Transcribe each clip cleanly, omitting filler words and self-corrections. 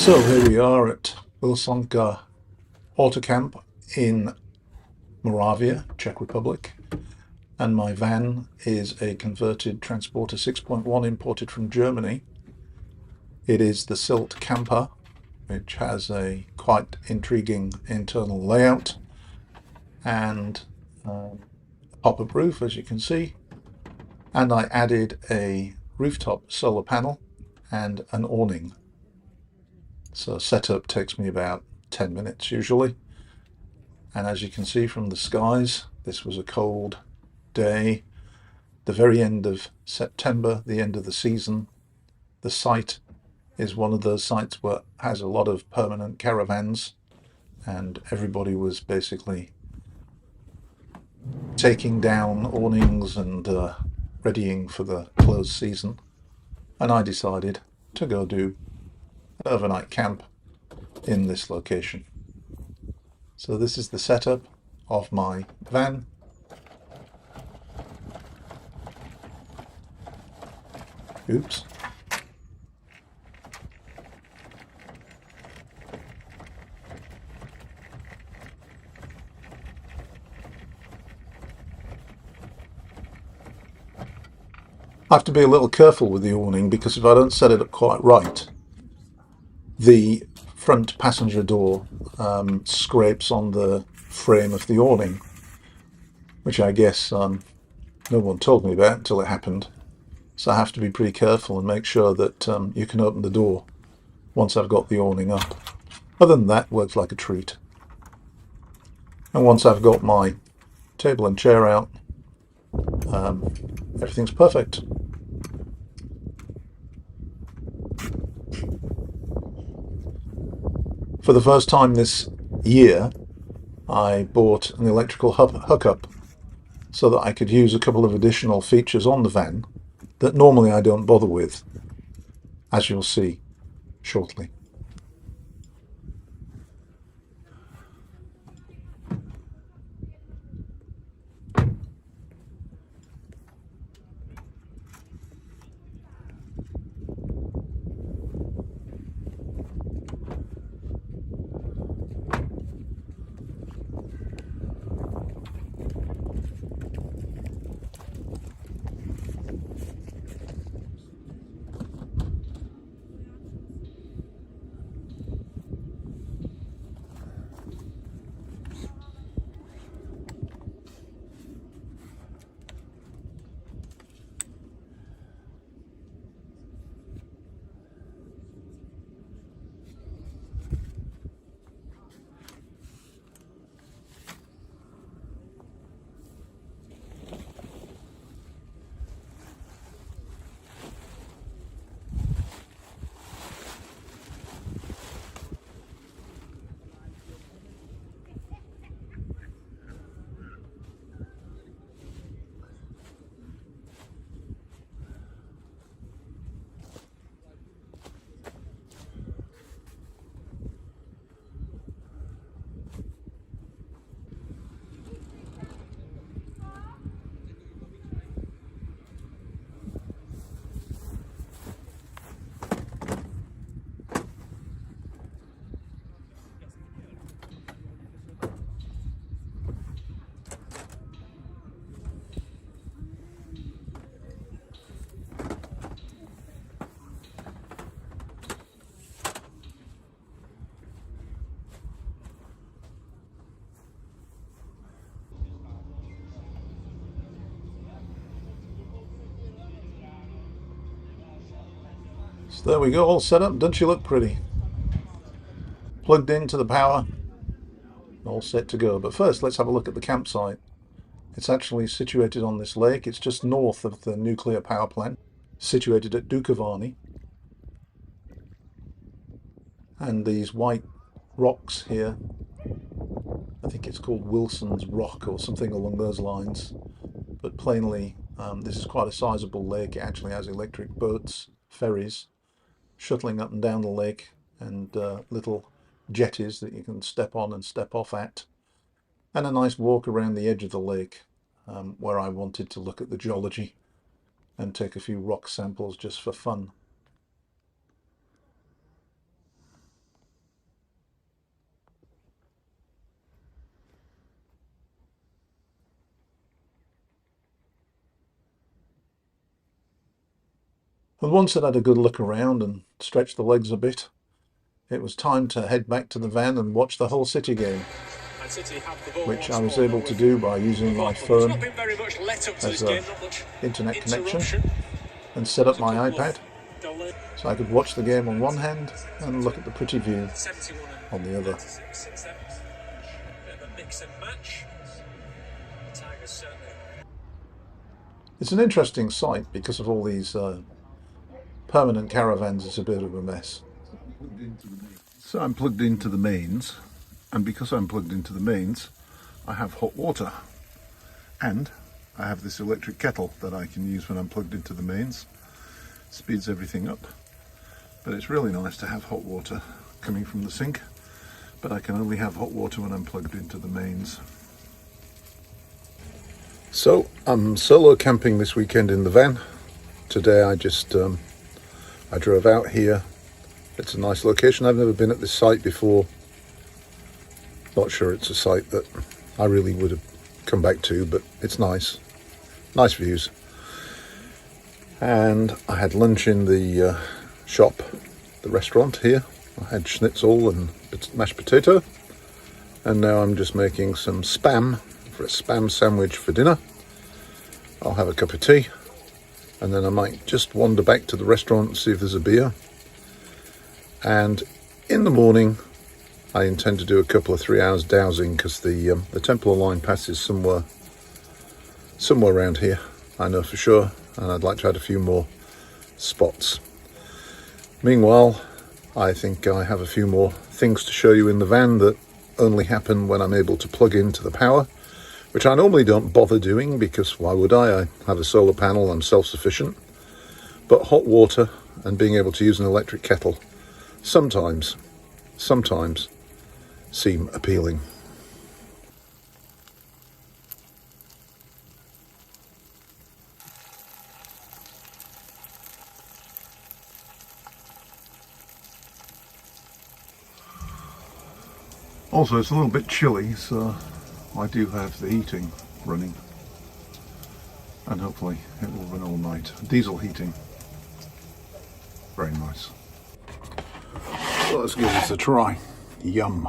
So here we are at Wilsonka Autokemp in Moravia, Czech Republic, and my van is a converted Transporter 6.1 imported from Germany. It is the Sylt Camper, which has a quite intriguing internal layout and a pop-up roof, as you can see, and I added a rooftop solar panel and an awning. So setup takes me about 10 minutes usually. And as you can see from the skies, this was a cold day, the very end of September, the end of the season. The site is one of those sites where it has a lot of permanent caravans, and everybody was basically taking down awnings and readying for the closed season. And I decided to go do an overnight camp in this location. So this is the setup of my van. Oops. I have to be a little careful with the awning because if I don't set it up quite right, the front passenger door scrapes on the frame of the awning, which I guess no one told me about until it happened. So I have to be pretty careful and make sure that you can open the door once I've got the awning up. Other than that, works like a treat. And once I've got my table and chair out, everything's perfect. For the first time this year, I bought an electrical hookup so that I could use a couple of additional features on the van that normally I don't bother with, as you'll see shortly. So there we go, all set up. Doesn't she look pretty? Plugged into the power, all set to go. But first, let's have a look at the campsite. It's actually situated on this lake. It's just north of the nuclear power plant, situated at Dukovany. And these white rocks here, I think it's called Wilson's Rock or something along those lines. But plainly, this is quite a sizable lake. It actually has electric boats, ferries, shuttling up and down the lake, and little jetties that you can step on and step off at, and a nice walk around the edge of the lake where I wanted to look at the geology and take a few rock samples just for fun. And once I'd had a good look around and stretched the legs a bit, it was time to head back to the van and watch the Hull City game, which I was able to do by using my phone as an internet connection and set up my iPad so I could watch the game on one hand and look at the pretty view on the other. It's an interesting site because of all these permanent caravans. It's a bit of a mess. So I'm plugged into the mains, and because I'm plugged into the mains, I have hot water, and I have this electric kettle that I can use when I'm plugged into the mains. Speeds everything up, but it's really nice to have hot water coming from the sink, but I can only have hot water when I'm plugged into the mains. So I'm solo camping this weekend in the van. Today I just I drove out here. It's a nice location. I've never been at this site before. Not sure it's a site that I really would have come back to, but it's nice. Nice views. And I had lunch in the shop, the restaurant here. I had schnitzel and mashed potato. And now I'm just making some spam for a spam sandwich for dinner. I'll have a cup of tea. And then I might just wander back to the restaurant and see if there's a beer. And in the morning, I intend to do a couple of 3 hours dowsing because the Templar line passes somewhere around here, I know for sure, and I'd like to add a few more spots. Meanwhile, I think I have a few more things to show you in the van that only happen when I'm able to plug into the power, which I normally don't bother doing because why would I? I have a solar panel, I'm self-sufficient. But hot water and being able to use an electric kettle sometimes seem appealing. Also, it's a little bit chilly, so I do have the heating running, and hopefully it will run all night. Diesel heating, very nice. So let's give this a try. Yum.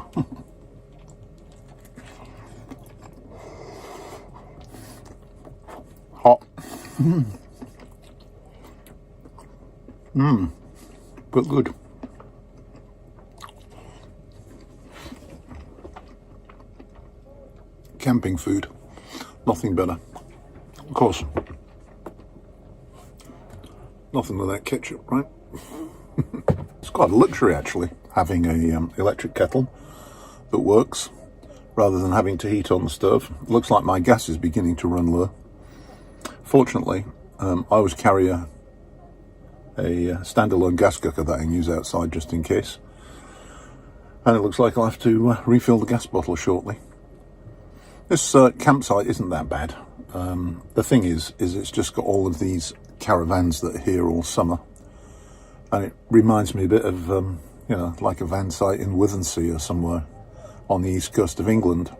Hot. But good. Camping food. Nothing better. Of course. Nothing with that ketchup, right? It's quite a luxury actually, having a electric kettle that works rather than having to heat on the stove. It looks like my gas is beginning to run low. Fortunately, I always carry a standalone gas cooker that I can use outside just in case. And it looks like I'll have to refill the gas bottle shortly. This campsite isn't that bad. The thing is it's just got all of these caravans that are here all summer. And it reminds me a bit of, like a van site in Withensea or somewhere on the east coast of England,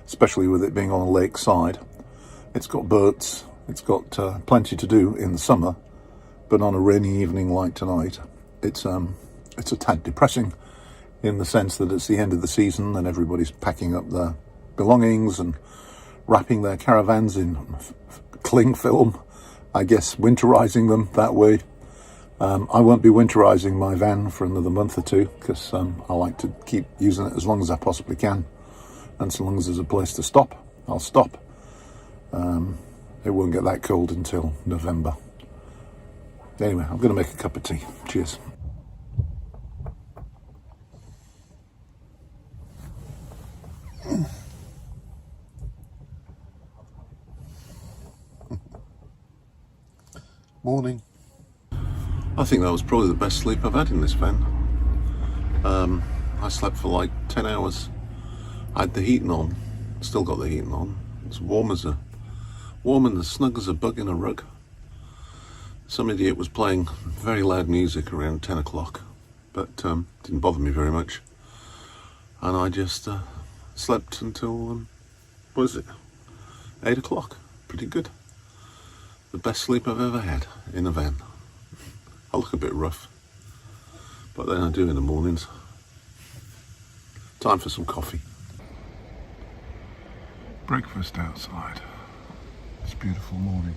especially with it being on a lakeside. It's got boats, it's got plenty to do in the summer, but on a rainy evening like tonight, it's a tad depressing in the sense that it's the end of the season and everybody's packing up their belongings and wrapping their caravans in cling film, I guess winterizing them that way. I won't be winterizing my van for another month or two because I like to keep using it as long as I possibly can, and so long as there's a place to stop, I'll stop. It won't get that cold until November. Anyway, I'm going to make a cup of tea. Cheers. Morning. I think that was probably the best sleep I've had in this van. I slept for like 10 hours. I had the heating on, still got the heating on. It's warm and as snug as a bug in a rug. Some idiot was playing very loud music around 10 o'clock, but didn't bother me very much. And I just slept until, 8 o'clock. Pretty good. The best sleep I've ever had in a van. I look a bit rough, but then I do in the mornings. Time for some coffee. Breakfast outside. It's a beautiful morning.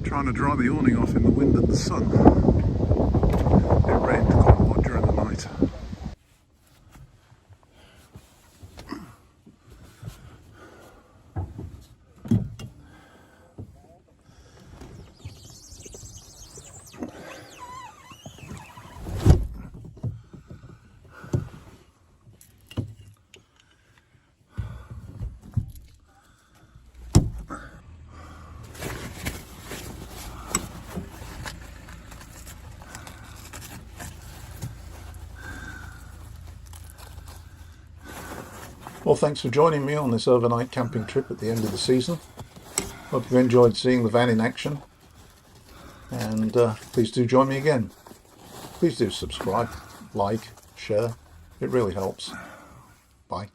Trying to dry the awning off in the wind and the sun. It rained quite a lot during the night. Well, thanks for joining me on this overnight camping trip at the end of the season. Hope you enjoyed seeing the van in action, and please do join me again. Please do subscribe, like, share. It really helps. Bye.